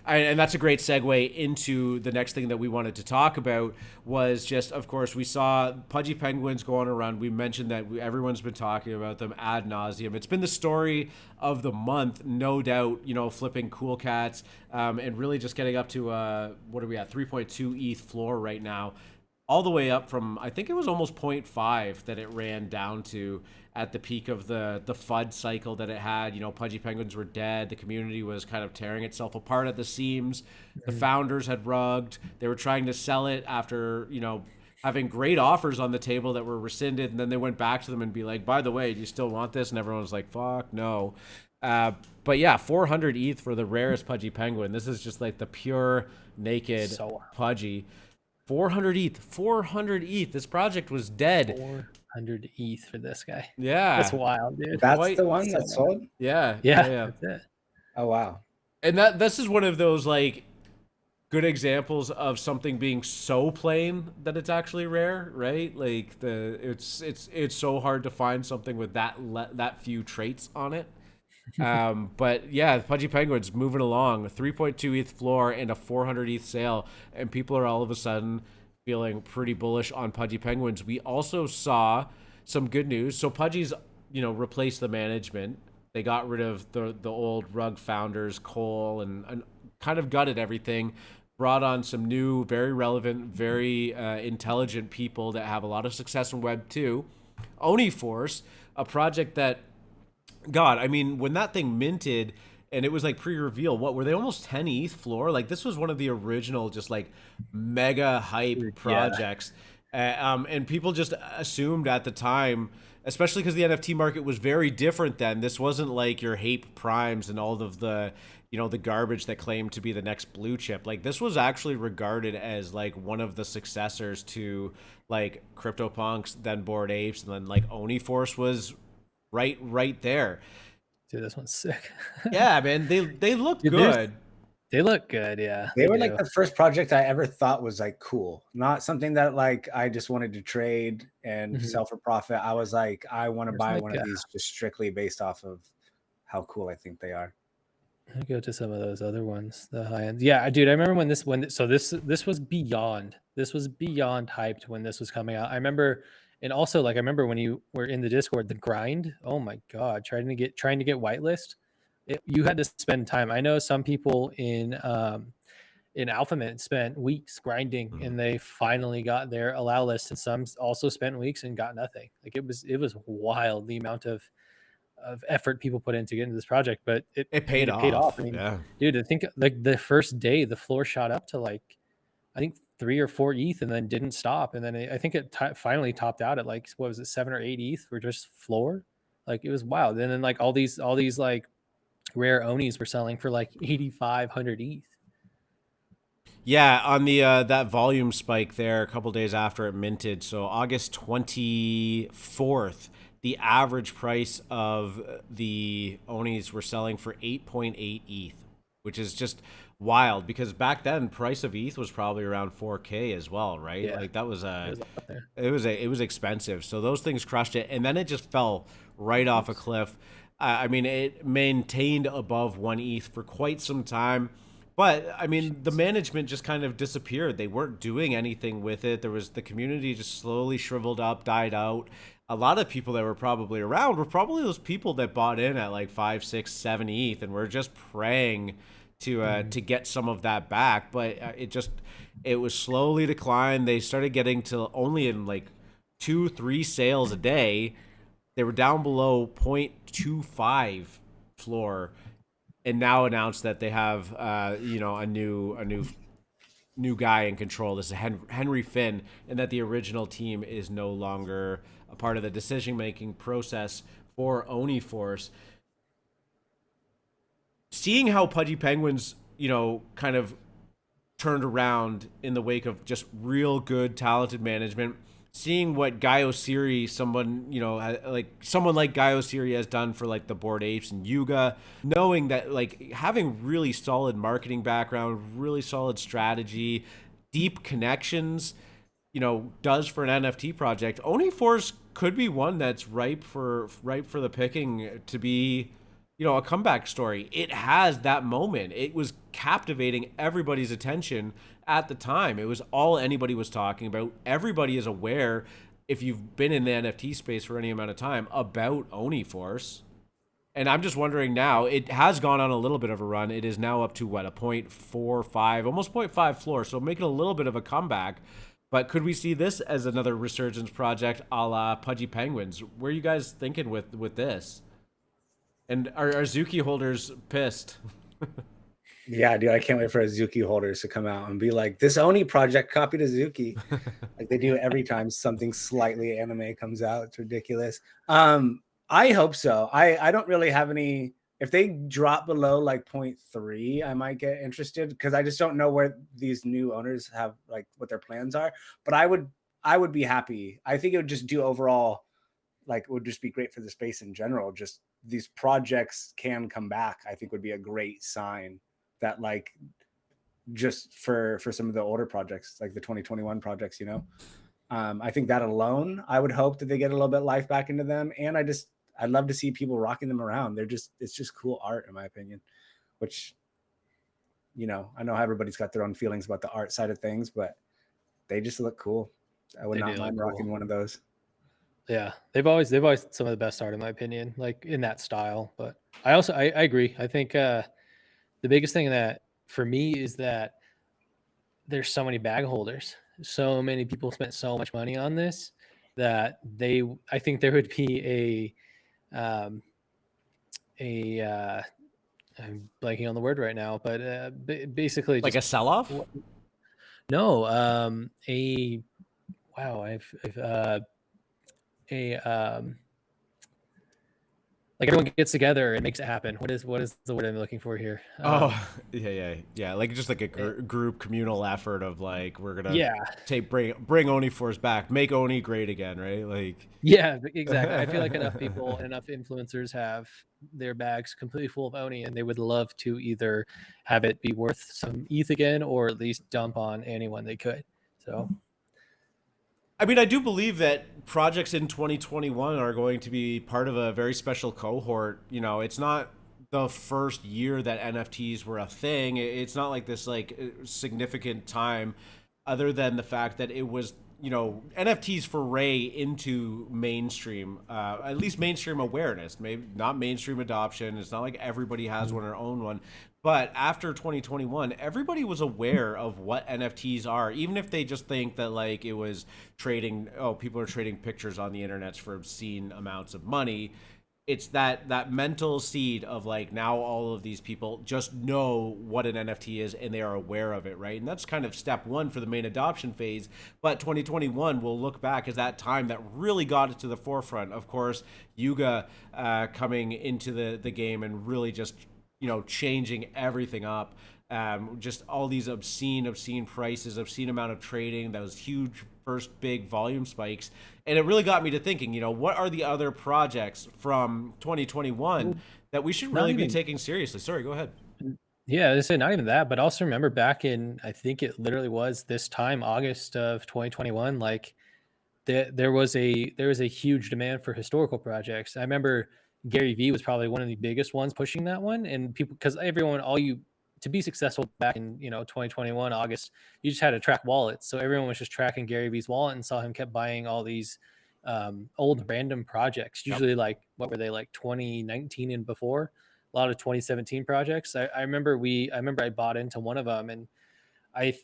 And that's a great segue into the next thing that we wanted to talk about was just, of course, we saw Pudgy Penguins go on a run. We mentioned that everyone's been talking about them ad nauseum. It's been the story of the month, no doubt, flipping Cool Cats and really just getting up to, what are we at, 3.2 ETH floor right now, all the way up from, I think it was almost zero point 0.5 that it ran down to at the peak of the FUD cycle that it had. Pudgy Penguins were dead. The community was kind of tearing itself apart at the seams. The founders had rugged. They were trying to sell it after, having great offers on the table that were rescinded. And then they went back to them and be like, by the way, do you still want this? And everyone was like, fuck, no. But yeah, 400 ETH for the rarest Pudgy Penguin. This is just like the pure naked Pudgy. 400 ETH. This project was dead. 400 ETH for this guy. Yeah. That's wild, dude. That's the one that sold? Yeah. That's it. Oh, wow. And this is one of those like good examples of something being so plain that it's actually rare, right? Like it's so hard to find something with that few traits on it. But yeah, Pudgy Penguins moving along, 3.2 ETH floor and a 400 ETH sale, and people are all of a sudden feeling pretty bullish on Pudgy Penguins. We also saw some good news. So Pudgy's, replaced the management. They got rid of the old rug founders, Cole, and kind of gutted everything. Brought on some new, very relevant, very intelligent people that have a lot of success in Web 2. Oni Force, a project that, God, I mean, when that thing minted and it was like pre-reveal, what were they, almost 10 ETH floor? Like this was one of the original just like mega hype projects. And people just assumed at the time, especially because the NFT market was very different then. This wasn't like your Hape Primes and all of the, the garbage that claimed to be the next blue chip. Like this was actually regarded as like one of the successors to like CryptoPunks, then Bored Apes, and then like Oni Force was right there. Dude, this one's sick. Yeah, man, they look good. They look good, yeah. They were like the first project I ever thought was like cool, not something that like I just wanted to trade and sell for profit. I was like, I want to buy one of these just strictly based off of how cool I think they are. I'll go to some of those other ones, the high end. Yeah, dude, I remember this was beyond hyped when this was coming out. I remember. And also, like, I remember when you were in the Discord, the grind. Oh my God, trying to get whitelist. You had to spend time. I know some people in AlphaMint spent weeks grinding, and they finally got their allow list. And some also spent weeks and got nothing. Like it was wild the amount of effort people put in to get into this project, but it paid off. I mean, yeah. Dude, I think like the first day the floor shot up to like, I think 3 or 4 ETH and then didn't stop. And then I think it finally topped out at like, what was it, 7 or 8 ETH for just floor. Like it was wild. And then like all these like rare Onis were selling for like 8,500 ETH. Yeah, on the that volume spike there a couple days after it minted. So August 24th, the average price of the Onis were selling for 8.8 ETH, which is just wild because back then price of ETH was probably around 4K as well, right? Yeah. Like that was it was expensive. So those things crushed it, and then it just fell right off a cliff. I mean, it maintained above 1 ETH for quite some time, but I mean, the management just kind of disappeared. They weren't doing anything with it. The community just slowly shriveled up, died out. A lot of people that were probably around were probably those people that bought in at like 5, 6, 7 ETH and were just praying to get some of that back, but it was slowly declined. They started getting to only in like 2-3 sales a day. They were down below 0.25 floor, and now announced that they have a new guy in control. This is Henry Finn, and that the original team is no longer a part of the decision making process for Oni Force. Seeing how Pudgy Penguins, kind of turned around in the wake of just real good, talented management, seeing what Guy Osiri, someone like Guy Osiri has done for like the Bored Apes and Yuga, knowing that like having really solid marketing background, really solid strategy, deep connections, does for an NFT project. Oni Force could be one that's ripe for the picking to be a comeback story. It has that moment. It was captivating everybody's attention at the time. It was all anybody was talking about. Everybody is aware, if you've been in the NFT space for any amount of time, about Oni Force. And I'm just wondering now, it has gone on a little bit of a run. It is now up to what, a 0.45, almost 0.5 floor. So making a little bit of a comeback. But could we see this as another resurgence project a la Pudgy Penguins? Where are you guys thinking with this? And are Zuki holders pissed? Yeah, dude, I can't wait for Azuki holders to come out and be like, this Oni project copied Azuki. Like they do every time something slightly anime comes out. It's ridiculous. I hope so. I don't really have any. If they drop below like 0.3, I might get interested because I just don't know where these new owners have like what their plans are. But I would be happy. I think it would just do overall, like it would just be great for the space in general. Just these projects can come back, I think would be a great sign that like just for some of the older projects, like the 2021 projects, I think that alone, I would hope that they get a little bit life back into them. And I'd love to see people rocking them around. It's just cool art in my opinion, which, I know everybody's got their own feelings about the art side of things, but they just look cool. I would not mind rocking one of those. Yeah, they've always some of the best art in my opinion, like in that style. But I agree. I think the biggest thing that for me is that there's so many bag holders. So many people spent so much money on this that I think there would be I'm blanking on the word right now, but basically like a sell-off? No, like everyone gets together and makes it happen. What is the word I'm looking for here? Yeah. Like just like a group communal effort of like, we're gonna bring Oni Force back, make Oni great again, right? Like, yeah, exactly. I feel like enough people, enough influencers have their bags completely full of Oni, and they would love to either have it be worth some ETH again, or at least dump on anyone they could. So. I mean, I do believe that projects in 2021 are going to be part of a very special cohort. It's not the first year that NFTs were a thing. It's not like this like significant time, other than the fact that it was NFTs foray into mainstream, at least mainstream awareness, maybe not mainstream adoption. It's not like everybody has one or own one. But after 2021, everybody was aware of what NFTs are, even if they just think that like it was trading, people are trading pictures on the internet for obscene amounts of money. It's that mental seed of like, now all of these people just know what an NFT is and they are aware of it, right? And that's kind of step one for the main adoption phase. But 2021 will look back as that time that really got it to the forefront. Of course, Yuga coming into the game and really just changing everything up. Just all these obscene prices, obscene amount of trading, those huge first big volume spikes. And it really got me to thinking, what are the other projects from 2021 that we should really be taking seriously? Sorry, go ahead. Yeah, I say not even that, but also remember back in, I think it literally was this time, August of 2021, like there was a huge demand for historical projects. I remember Gary Vee was probably one of the biggest ones pushing that one, and people, because everyone, to be successful back in 2021 August, you just had to track wallets. So everyone was just tracking Gary Vee's wallet and saw him kept buying all these old random projects. Usually, like what were they, like 2019 and before? A lot of 2017 projects. I remember I bought into one of them, and I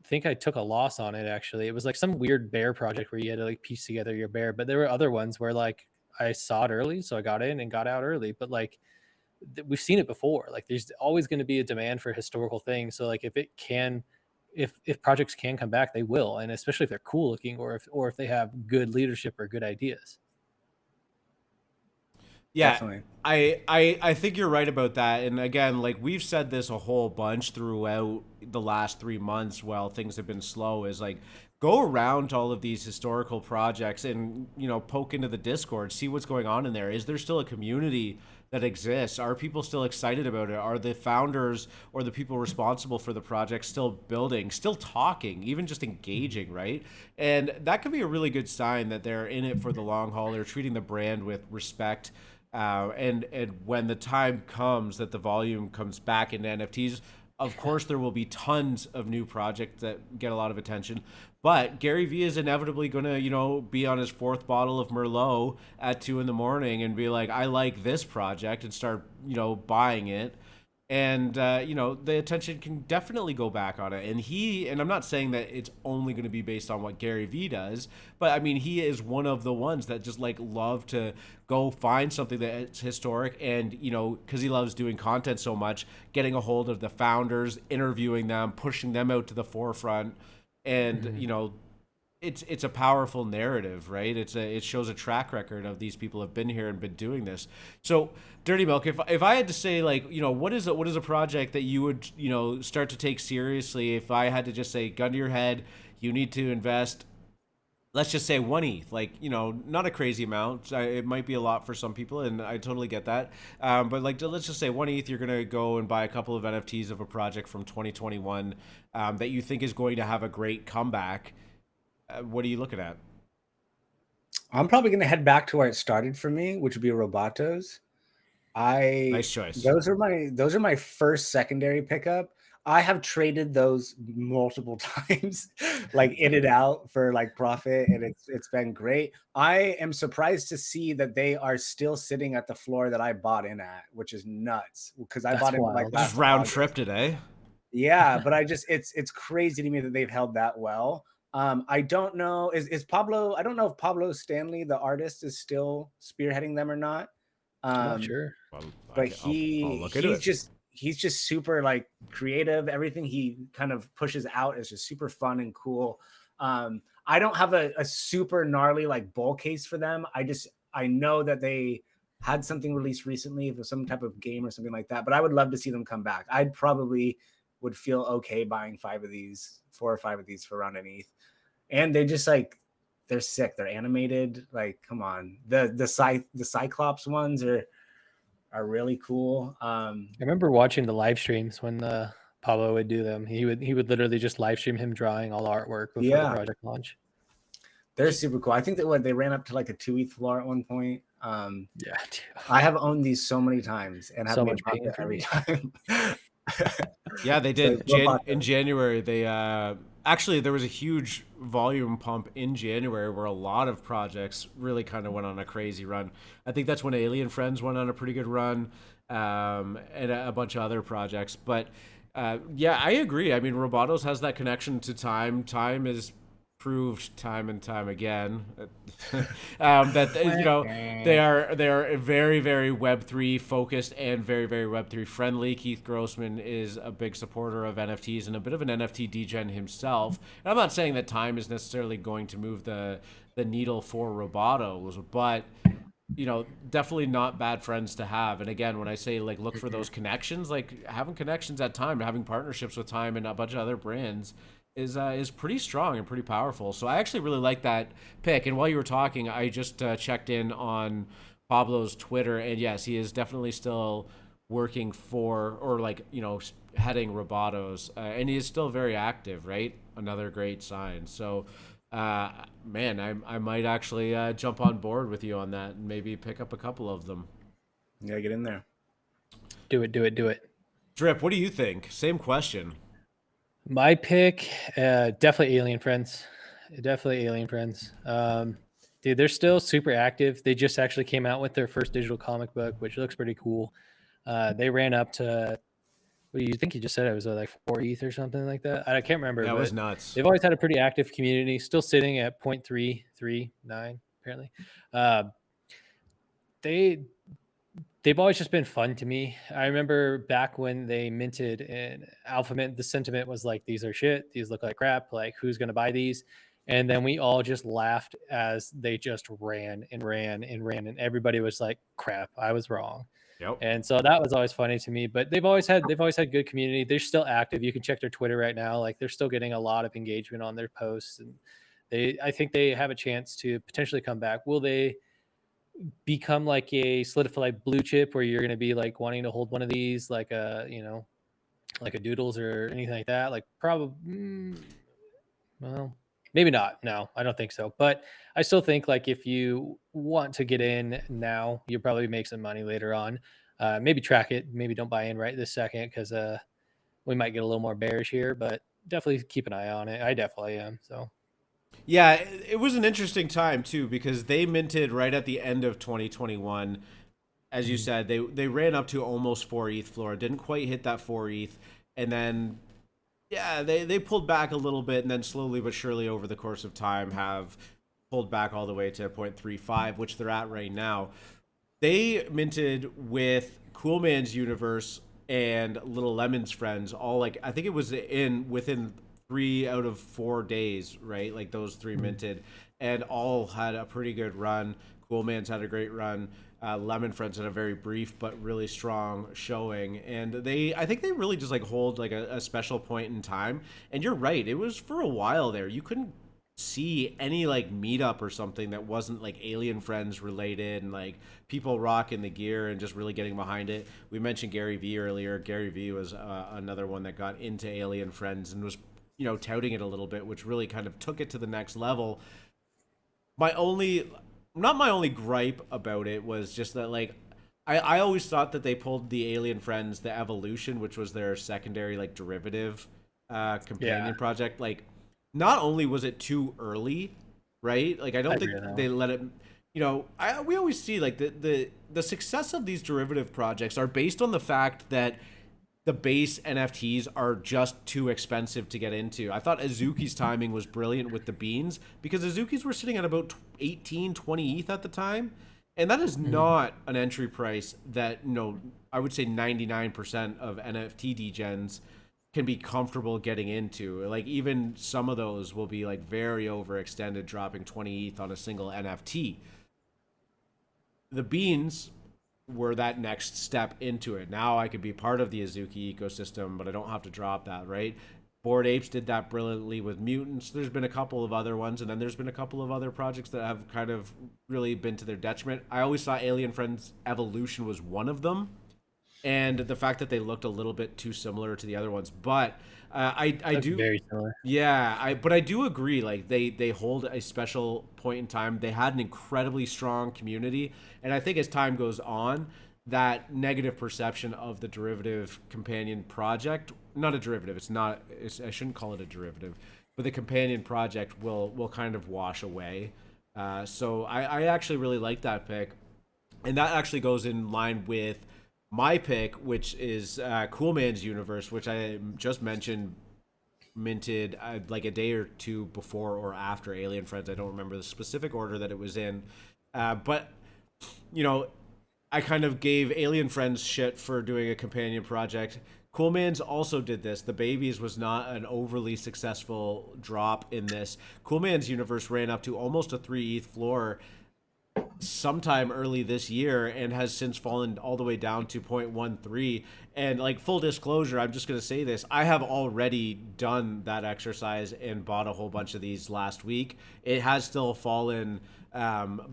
think I took a loss on it. Actually, it was like some weird bear project where you had to like piece together your bear. But there were other ones where like I saw it early, so I got in and got out early. But like we've seen it before. Like there's always going to be a demand for historical things. So like if projects can come back, they will, and especially if they're cool looking, or if they have good leadership or good ideas. Yeah, Definitely. I think you're right about that. And again, like we've said this a whole bunch throughout the last 3 months while things have been slow, is like, go around to all of these historical projects and, poke into the Discord, see what's going on in there. Is there still a community that exists? Are people still excited about it? Are the founders or the people responsible for the project still building, still talking, even just engaging, right? And that could be a really good sign that they're in it for the long haul. They're treating the brand with respect. And when the time comes that the volume comes back into NFTs, of course there will be tons of new projects that get a lot of attention. But Gary Vee is inevitably going to, be on his fourth bottle of Merlot at 2 a.m. and be like, I like this project, and start, buying it. And the attention can definitely go back on it. And I'm not saying that it's only going to be based on what Gary Vee does, but I mean, he is one of the ones that just like love to go find something that's historic, and because he loves doing content so much, getting a hold of the founders, interviewing them, pushing them out to the forefront. And it's a powerful narrative, right? It shows a track record of these people have been here and been doing this. So, Dirty Milk, if I had to say, like, what is a project that you would start to take seriously, if I had to just say, gun to your head, you need to invest, let's just say 1 ETH, like, not a crazy amount. It might be a lot for some people, and I totally get that. But like, let's just say 1 ETH, you're gonna go and buy a couple of NFTs of a project from 2021 that you think is going to have a great comeback. What are you looking at? I'm probably going to head back to where it started for me, which would be Robotos. Nice choice. Those are my first secondary pickup. I have traded those multiple times, like in and out for like profit, and it's been great. I am surprised to see that they are still sitting at the floor that I bought in at, which is nuts, because I bought in like last just round August. trip today. Yeah, but it's crazy to me that they've held that well. I don't know, is Pablo, I don't know if Pablo Stanley, the artist, is still spearheading them or not. I'm not sure. But I'll look into it. He's just super like creative. Everything he kind of pushes out is just super fun and cool. I don't have a super gnarly like bull case for them. I know that they had something released recently for some type of game or something like that, but I would love to see them come back. I'd probably would feel okay buying 4 or 5 of these for around an ETH. And they just like, they're sick. They're animated. Like, come on. The Cyclops ones are really cool. I remember watching the live streams when Pablo would do them. He would literally just live stream him drawing all the artwork before the project launch. They're super cool. I think that they ran up to like a 2 ETH floor at one point. Yeah, dude. I have owned these so many times and have So made much pain profit for every me. time. Yeah, they did. So, In January, they actually, there was a huge volume pump in January where a lot of projects really kind of went on a crazy run. I think that's when Alien Friends went on a pretty good run, and a bunch of other projects. But yeah, I agree. I mean, Robotos has that connection to time. Time is proved time and time again that they are very, very Web3 focused and very, very Web3 friendly. Keith Grossman is a big supporter of NFTs and a bit of an NFT degen himself. And I'm not saying that time is necessarily going to move the needle for Robotos, but definitely not bad friends to have. And again, when I say like look for those connections, like having connections at Time, having partnerships with Time and a bunch of other brands is pretty strong and pretty powerful. So I actually really like that pick. And while you were talking, I just checked in on Pablo's Twitter, and yes, he is definitely still working for, or like heading Robotos, and he is still very active. Right, another great sign. So. Man, I might actually jump on board with you on that and maybe pick up a couple of them. Yeah, get in there. Do it. Drip, what do you think? Same question. My pick, definitely Alien Friends. Definitely Alien Friends. Dude, they're still super active. They just actually came out with their first digital comic book, which looks pretty cool. They ran up to, what do you think you just said? It was like 4 ETH or something like that. I can't remember. That was nuts. They've always had a pretty active community, still sitting at 0.339 apparently. They've always just been fun to me. I remember back when they minted in Alpha Mint, the sentiment was like, these are shit. These look like crap. Like, who's going to buy these? And then we all just laughed as they just ran. And everybody was like, crap, I was wrong. Yep. And so that was always funny to me, but they've always had good community. They're still active. You can check their Twitter right now. Like, they're still getting a lot of engagement on their posts, and I think they have a chance to potentially come back. Will they become like a solidified blue chip where you're going to be like wanting to hold one of these, like a, like a Doodles or anything like that? Like, probably, well, maybe not. No, I don't think so. But I still think like if you want to get in now, you'll probably make some money later on. Maybe track it. Maybe don't buy in right this second because we might get a little more bearish here, but definitely keep an eye on it. I definitely am. So Yeah, it was an interesting time too because they minted right at the end of 2021. As you said, they ran up to almost 4 ETH floor, didn't quite hit that 4 ETH, and then yeah, they pulled back a little bit, and then slowly but surely over the course of time have pulled back all the way to 0.35, which they're at right now. They minted with Coolman's universe and Little Lemon's friends, all like I think it was in within 3 out of 4 days, right? Like those three minted, and all had a pretty good run. Coolman's had a great run. Lemon Friends had a very brief but really strong showing, and I think they really just like hold like a special point in time. And you're right, it was for a while there. You couldn't see any like meetup or something that wasn't like Alien Friends related and like people rocking the gear and just really getting behind it. We mentioned Gary Vee earlier. Gary Vee was another one that got into Alien Friends and was touting it a little bit, which really kind of took it to the next level. My only not my only gripe about it was just that like I always thought that they pulled the Alien Friends, the Evolution, which was their secondary like derivative companion project. Like not only was it too early, right? Like I don't think they let it. We always see like the success of these derivative projects are based on the fact that the base NFTs are just too expensive to get into. I thought Azuki's timing was brilliant with the beans because Azuki's were sitting at about 18, 20 ETH at the time. And that is not an entry price that, I would say 99% of NFT degens can be comfortable getting into. Like even some of those will be like very overextended, dropping 20 ETH on a single NFT. The beans were that next step into it. Now I could be part of the Azuki ecosystem, but I don't have to drop that, right? Bored Apes did that brilliantly with Mutants. There's been a couple of other ones, and then there's been a couple of other projects that have kind of really been to their detriment. I always thought Alien Friends Evolution was one of them, and the fact that they looked a little bit too similar to the other ones. But I do very similar. Yeah, I do agree. Like they hold a special point in time. They had an incredibly strong community, and I think as time goes on, that negative perception of the derivative companion project, not a derivative, I shouldn't call it a derivative, but the companion project will kind of wash away. So I actually really like that pick, and that actually goes in line with my pick, which is Coolman's universe, which I just mentioned minted like a day or two before or after Alien Friends. I don't remember the specific order that it was in, but I kind of gave Alien Friends shit for doing a companion project. Coolman's also did this. The Babies was not an overly successful drop in this. Coolman's universe ran up to almost a 3 ETH floor sometime early this year and has since fallen all the way down to 0.13. And like full disclosure, I'm just going to say this, I have already done that exercise and bought a whole bunch of these last week. It has still fallen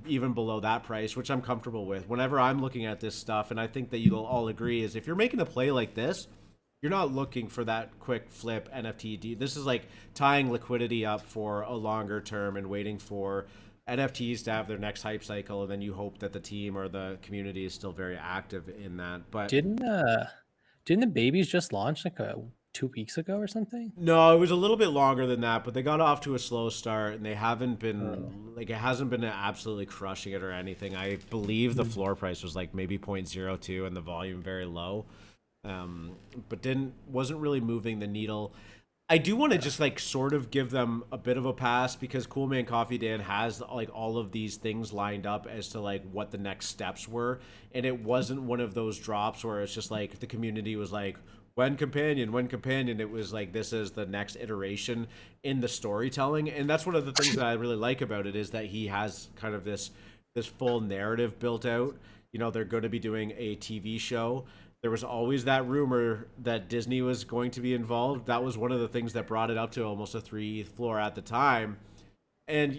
even below that price, which I'm comfortable with. Whenever I'm looking at this stuff, and I think that you'll all agree, is if you're making a play like this, you're not looking for that quick flip NFT. This is like tying liquidity up for a longer term and waiting for NFTs to have their next hype cycle, and then you hope that the team or the community is still very active in that. But didn't the Babies just launch like 2 weeks ago or something? No, it was a little bit longer than that, but they got off to a slow start, and they haven't been like it hasn't been absolutely crushing it or anything. I believe the floor price was like maybe 0.02 and the volume very low, but wasn't really moving the needle. I do want to just like sort of give them a bit of a pass because Coolman Coffee Dan has like all of these things lined up as to like what the next steps were, and it wasn't one of those drops where it's just like the community was like when companion. It was like this is the next iteration in the storytelling, and that's one of the things that I really like about it is that he has kind of this full narrative built out. They're going to be doing a TV show. There was always that rumor that Disney was going to be involved. That was one of the things that brought it up to almost a 3 floor at the time. And,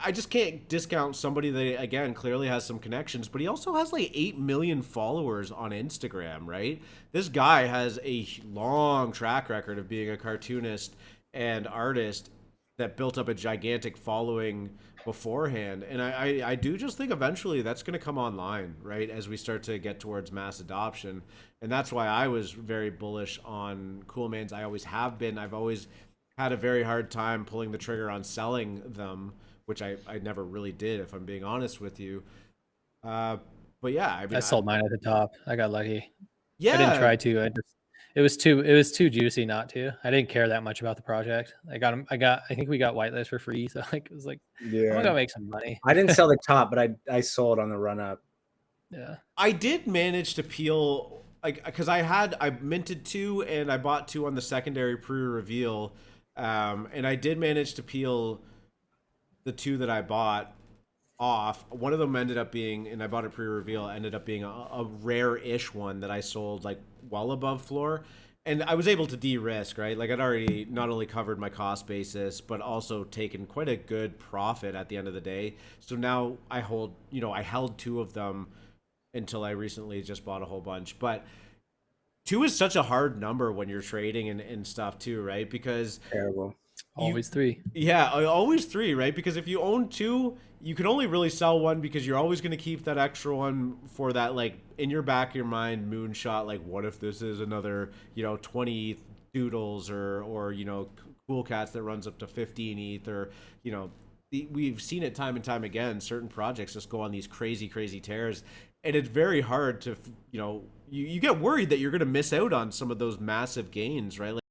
I just can't discount somebody that, again, clearly has some connections, but he also has like 8 million followers on Instagram, right? This guy has a long track record of being a cartoonist and artist that built up a gigantic following beforehand. And I do just think eventually that's going to come online, right, as we start to get towards mass adoption. And that's why I was very bullish on Coolmans. I always have been. I've always had a very hard time pulling the trigger on selling them, which I never really did, if I'm being honest with you. But yeah, I mean, I sold mine at the top. I got lucky. yeah, I didn't try to. I just it was too juicy not to. I didn't care that much about the project. I got them. I think we got whitelist for free. So like it was like, I'm gonna make some money. I didn't sell the top, but I sold on the run up. Yeah. I did manage to peel, like, because I minted 2 and I bought 2 on the secondary pre-reveal, and I did manage to peel the 2 that I bought off. One of them ended up being, and I bought it pre-reveal, ended up being a rare-ish one that I sold like well above floor. And I was able to de-risk, right? Like I'd already not only covered my cost basis, but also taken quite a good profit at the end of the day. So now I hold, I held 2 of them until I recently just bought a whole bunch. But 2 is such a hard number when you're trading and stuff too, right? Because Terrible. Always 3. yeah, always 3, right? Because if you own 2, you can only really sell 1 because you're always going to keep that extra one for that, like, in your back of your mind moonshot. Like, what if this is another, 20 ETH doodles or cool cats that runs up to 15 ETH, or we've seen it time and time again. Certain projects just go on these crazy tears, and it's very hard to you get worried that you're going to miss out on some of those massive gains, right? Like,